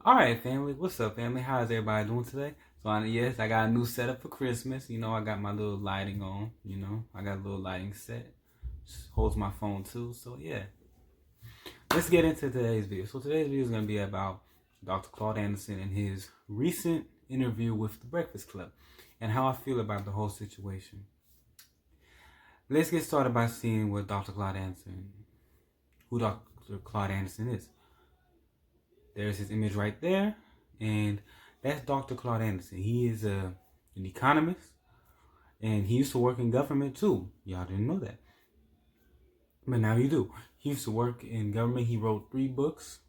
All right, family. What's up, family? How's everybody doing today? Yes, I got a new setup for Christmas. I got my little lighting on. I got a little lighting set. Just holds my phone too. So, yeah. Let's get into today's video. So, today's video is going to be about Dr. Claude Anderson and his recent interview with the Breakfast Club and how I feel about the whole situation. Let's get started by seeing what who Dr. Claude Anderson is. There's his image right there, and that's Dr. Claude Anderson. He is an economist, and he used to work in government too. Y'all didn't know that, but now you do. He used to work in government. He wrote 3 books.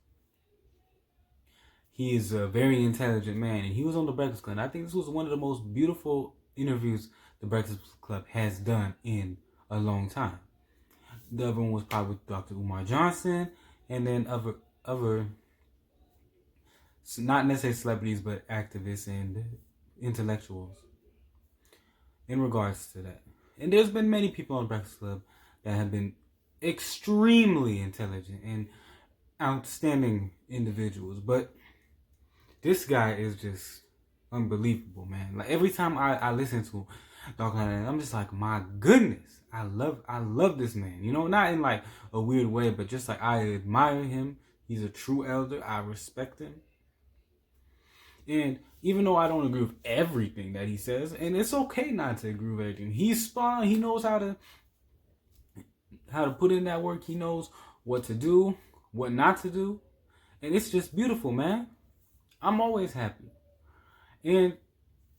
He is a very intelligent man, and he was on the Breakfast Club. And I think this was one of the most beautiful interviews the Breakfast Club has done in a long time. The other one was probably with Dr. Umar Johnson, and then other not necessarily celebrities, but activists and intellectuals in regards to that. And there's been many people on Breakfast Club that have been extremely intelligent and outstanding individuals, but this guy is just unbelievable, man. Like every time I listen to Dr. Anderson, I'm just like, my goodness, I love this man. Not in like a weird way, but just like I admire him. He's a true elder. I respect him. And even though I don't agree with everything that he says, and it's okay not to agree with everything, he's spun. He knows how to put in that work. He knows what to do, what not to do, and it's just beautiful, man. I'm always happy. And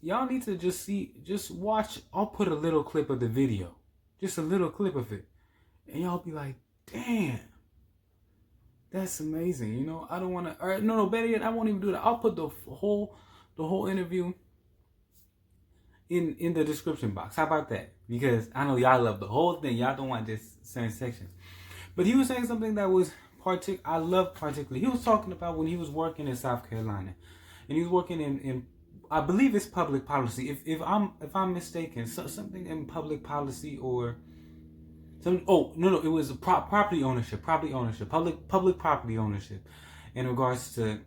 y'all need to just watch. I'll put a little clip of the video, just a little clip of it, and y'all be like, damn. That's amazing. I don't want to. No. Better yet, I won't even do that. I'll put the whole interview in the description box. How about that? Because I know y'all love the whole thing. Y'all don't want just certain sections. But he was saying something that was I love particularly. He was talking about when he was working in South Carolina, and he was working in I believe it's public policy. If I'm mistaken, something in public policy or. No, it was property ownership, public property ownership, in regards to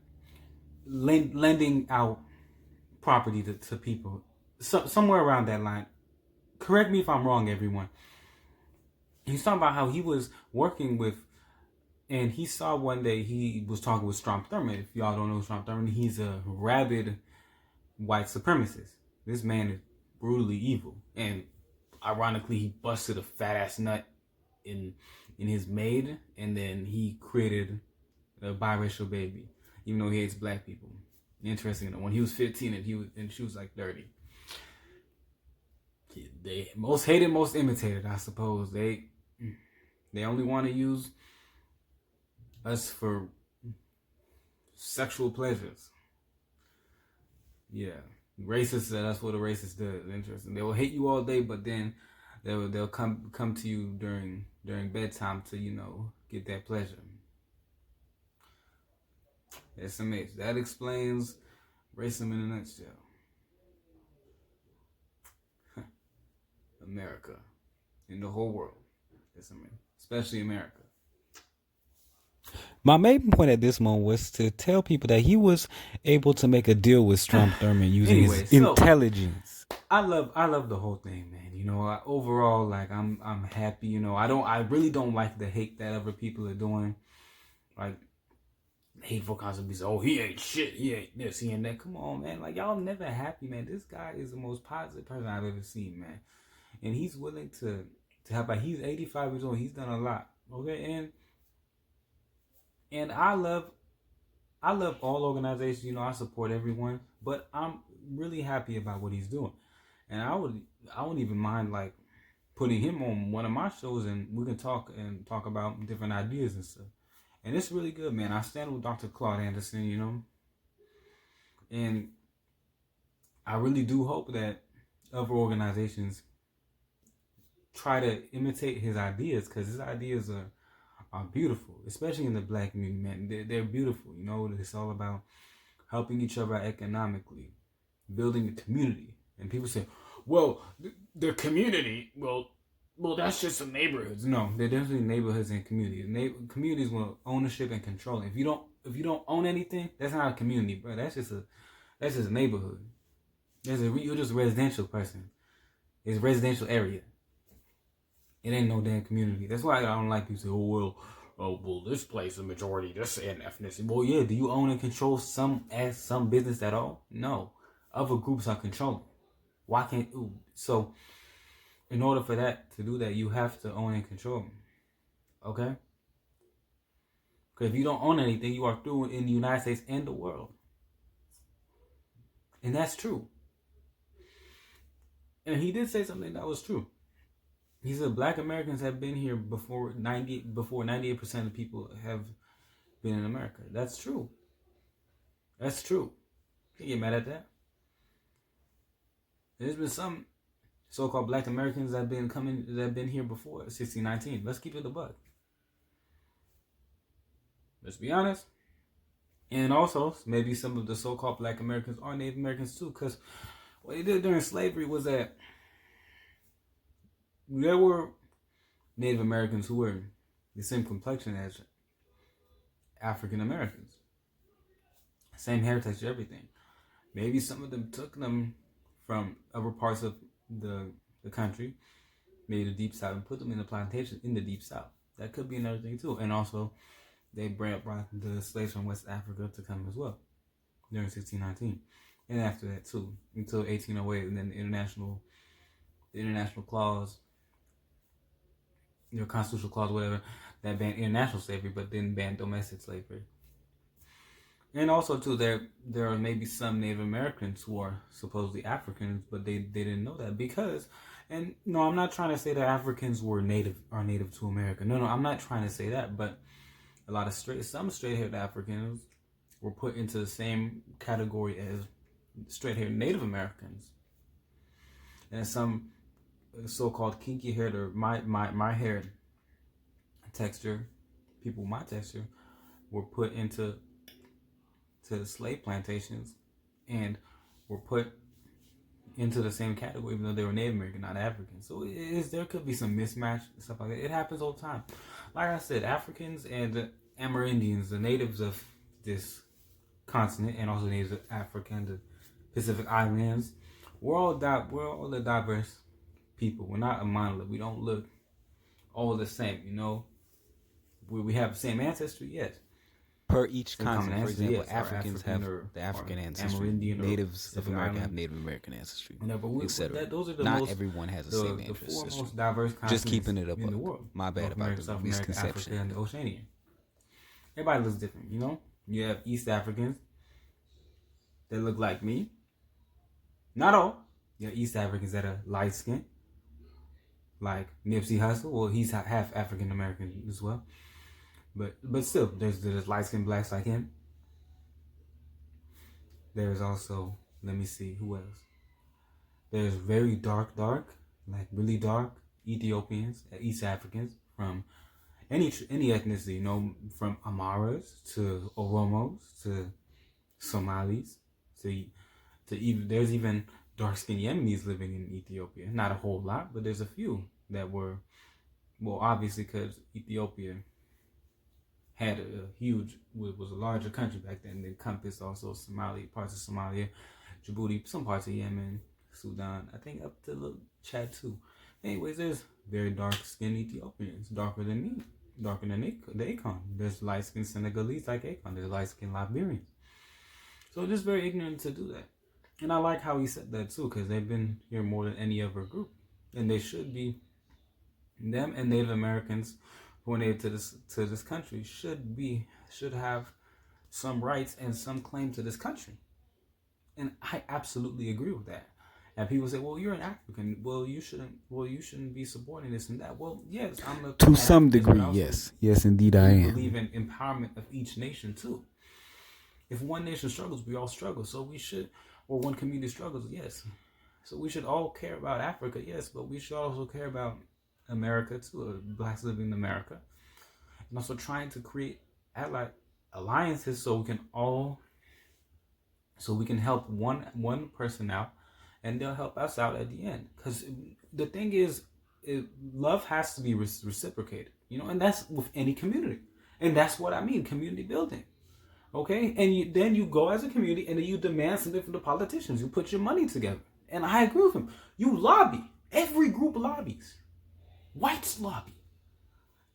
lending out property to people, somewhere around that line. Correct me if I'm wrong, everyone. He's talking about how he was working with, and he saw one day he was talking with Strom Thurmond. If y'all don't know Strom Thurmond, he's a rabid white supremacist. This man is brutally evil, and ironically, he busted a fat ass nut in his maid, and then he created a biracial baby, even though he hates black people. Interesting, when he was 15 and she was like 30. They most hated, most imitated, I suppose. They only want to use us for sexual pleasures. Yeah. Racists, that's what a racist does. Interesting. They will hate you all day, but then they'll come to you during bedtime to get that pleasure. That's amazing. That explains racism in a nutshell. America, in the whole world. That's amazing, especially America. My main point at this moment was to tell people that he was able to make a deal with Strom Thurmond using his intelligence. I love the whole thing, man. Overall, like I'm happy. I really don't like the hate that other people are doing, like hateful concepts. Oh, he ain't shit. He ain't this. He ain't that. Come on, man. Like y'all never happy, man. This guy is the most positive person I've ever seen, man. And he's willing to help out. He's 85 years old. He's done a lot. Okay, and I love all organizations. I support everyone, but I'm really happy about what he's doing, and I wouldn't even mind like putting him on one of my shows, and we can talk about different ideas and stuff. And it's really good, man. I stand with Dr. Claude Anderson, and I really do hope that other organizations try to imitate his ideas, because his ideas are beautiful, especially in the black community, man. They're beautiful. It's all about helping each other economically, building the community. And people say, well, the community, well, well, that's just some neighborhoods. No, they're definitely neighborhoods and communities. Communities want ownership and control. If you don't own anything, that's not a community, bro. That's just a neighborhood. You're just a residential person. It's a residential area. It ain't no damn community. That's why I don't like people say, well, this place, the majority, this and ethnicity. Well, yeah, do you own and control some business at all? No. Other groups are controlling. Why can't, so in order for that to do that, you have to own and control them. Okay? Because if you don't own anything, you are through in the United States and the world. And that's true. And he did say something that was true. He said Black Americans have been here before 98% of people have been in America. That's true. That's true. Can't get mad at that. There's been some so-called Black Americans that have been here before 1619. Let's keep it a buck. Let's be honest. And also, maybe some of the so-called Black Americans are Native Americans too, because what they did during slavery was that there were Native Americans who were the same complexion as African Americans. Same heritage, everything. Maybe some of them took them from other parts of the country, maybe the Deep South, and put them in the plantation in the Deep South. That could be another thing too. And also, they brought the slaves from West Africa to come as well during 1619. And after that too, until 1808, and then the international clause, constitutional clause, whatever, that banned international slavery, but then banned domestic slavery. And also too, there are maybe some Native Americans who are supposedly Africans, but they didn't know that because, and no, I'm not trying to say that Africans are native to America. No, I'm not trying to say that, but a lot of some straight-haired Africans were put into the same category as straight-haired Native Americans, and some so-called kinky-haired or my hair texture, people with my texture, were put into the slave plantations and were put into the same category, even though they were Native American, not African. So there could be some mismatch and stuff like that. It happens all the time. Like I said, Africans and Amerindians, the natives of this continent, and also natives of Africa and the Pacific Islands, we're all the diverse people. We're not a monolith. We don't look all the same. We have the same ancestry, yes. Per each continent, for example, yes, Africans have the African ancestry. Natives of America have Native American ancestry, etc. Not everyone has the same ancestry. The four most diverse continents just keeping it up in the world. My bad about the misconception. Africa, and the Oceania. Everybody looks different, You have East Africans that look like me. Not all. You have East Africans that are light skinned, like Nipsey Hussle. Well, he's half African American as well. But still, there's light-skinned blacks like him. There's also, let me see, who else? There's very dark, like really dark Ethiopians, East Africans from any ethnicity, from Amaras to Oromos to Somalis to even there's even dark-skinned Yemenis living in Ethiopia. Not a whole lot, but there's a few that were, well, obviously because Ethiopia had was a larger country back then. It encompassed also parts of Somalia, Djibouti, some parts of Yemen, Sudan, I think up to Chad too. Anyways, there's very dark-skinned Ethiopians, darker than me, darker than the Akon. There's light-skinned Senegalese like Akon. There's light-skinned Liberians. So just very ignorant to do that. And I like how he said that too, because they've been here more than any other group. And they should be, them and Native Americans who are native to this country should have some rights and some claim to this country. And I absolutely agree with that. And people say, "Well, you're an African. Well, you shouldn't be supporting this and that." Well, yes, to some degree, yes, indeed, I am. I believe in empowerment of each nation too. If one nation struggles, we all struggle. So we should, or one community struggles, yes. So we should all care about Africa, yes, but we should also care about America too, blacks living in America, and also trying to create alliances so we can help one person out, and they'll help us out at the end. Because the thing is, love has to be reciprocated, and that's with any community. And that's what I mean, community building. Okay? And then you go as a community and then you demand something from the politicians. You put your money together. And I agree with him. You lobby. Every group lobbies. Whites lobby.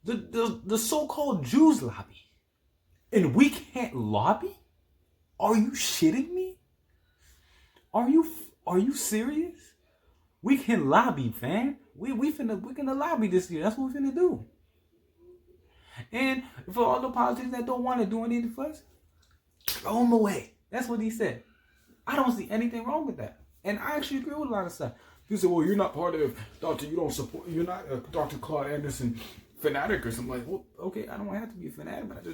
The so-called Jews lobby. And we can't lobby? Are you shitting me? Are you serious? We can lobby, fam. We're gonna lobby this year. That's what we're finna do. And for all the politicians that don't want to do anything for us, throw them away. That's what he said. I don't see anything wrong with that. And I actually agree with a lot of stuff. People say, well, you're not part of Dr. You don't support, you're not a Dr. Claude Anderson fanatic or something. Like, well, okay, I don't have to be a fanatic, but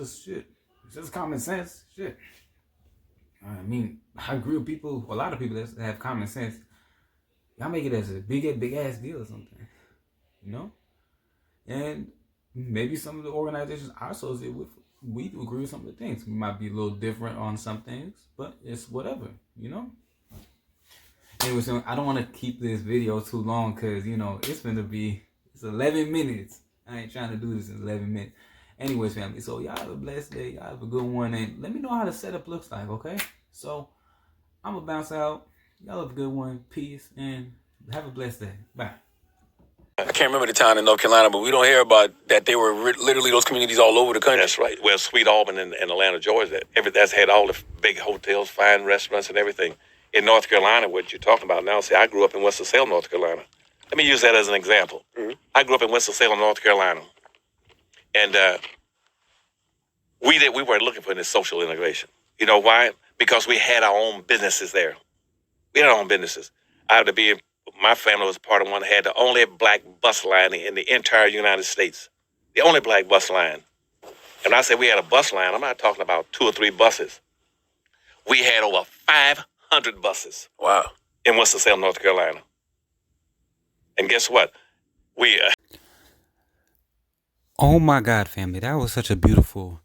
shit. It's just common sense. Shit. I mean, I agree with a lot of people that have common sense. Y'all make it as a big ass deal or something. And maybe some of the organizations I associate with, we agree with some of the things. We might be a little different on some things, but it's whatever, Anyway, so I don't want to keep this video too long because, it's 11 minutes. I ain't trying to do this in 11 minutes. Anyways, family, so y'all have a blessed day. Y'all have a good one. And let me know how the setup looks like, okay? So I'm going to bounce out. Y'all have a good one. Peace. And have a blessed day. Bye. I can't remember the town in North Carolina, but we don't hear about that. They were literally those communities all over the country. That's right. Well, Sweet Auburn and Atlanta, Georgia, that's had all the big hotels, fine restaurants, and everything. In North Carolina, what you're talking about now, see, I grew up in Winston-Salem, North Carolina. Let me use that as an example. Mm-hmm. I grew up in Winston-Salem, North Carolina, and we weren't looking for this social integration. You know why? Because we had our own businesses there. We had our own businesses. My family was part of one that had the only black bus line in the entire United States. The only black bus line. And when I say we had a bus line, I'm not talking about 2 or 3 buses. We had over 500 buses. Wow. In Winston-Salem, North Carolina. And guess what? Oh my God, family. That was such a beautiful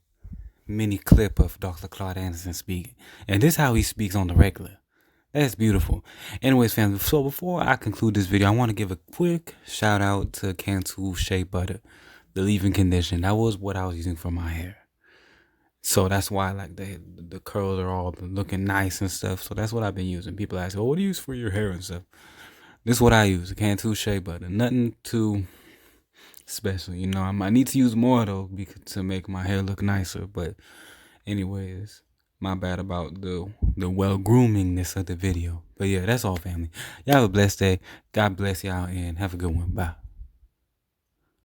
mini clip of Dr. Claude Anderson speaking. And this is how he speaks on the regular. That's beautiful. Anyways, family, so before I conclude this video, I want to give a quick shout out to Cantu Shea Butter, the leave-in conditioner. That was what I was using for my hair. So that's why like the curls are all looking nice and stuff. So that's what I've been using. People ask, oh, what do you use for your hair and stuff? This is what I use, Cantu Shea Butter. Nothing too special, I might need to use more though to make my hair look nicer. But anyways, my bad about the well-groomingness of the video. But yeah, that's all, family. Y'all have a blessed day. God bless y'all and have a good one. Bye.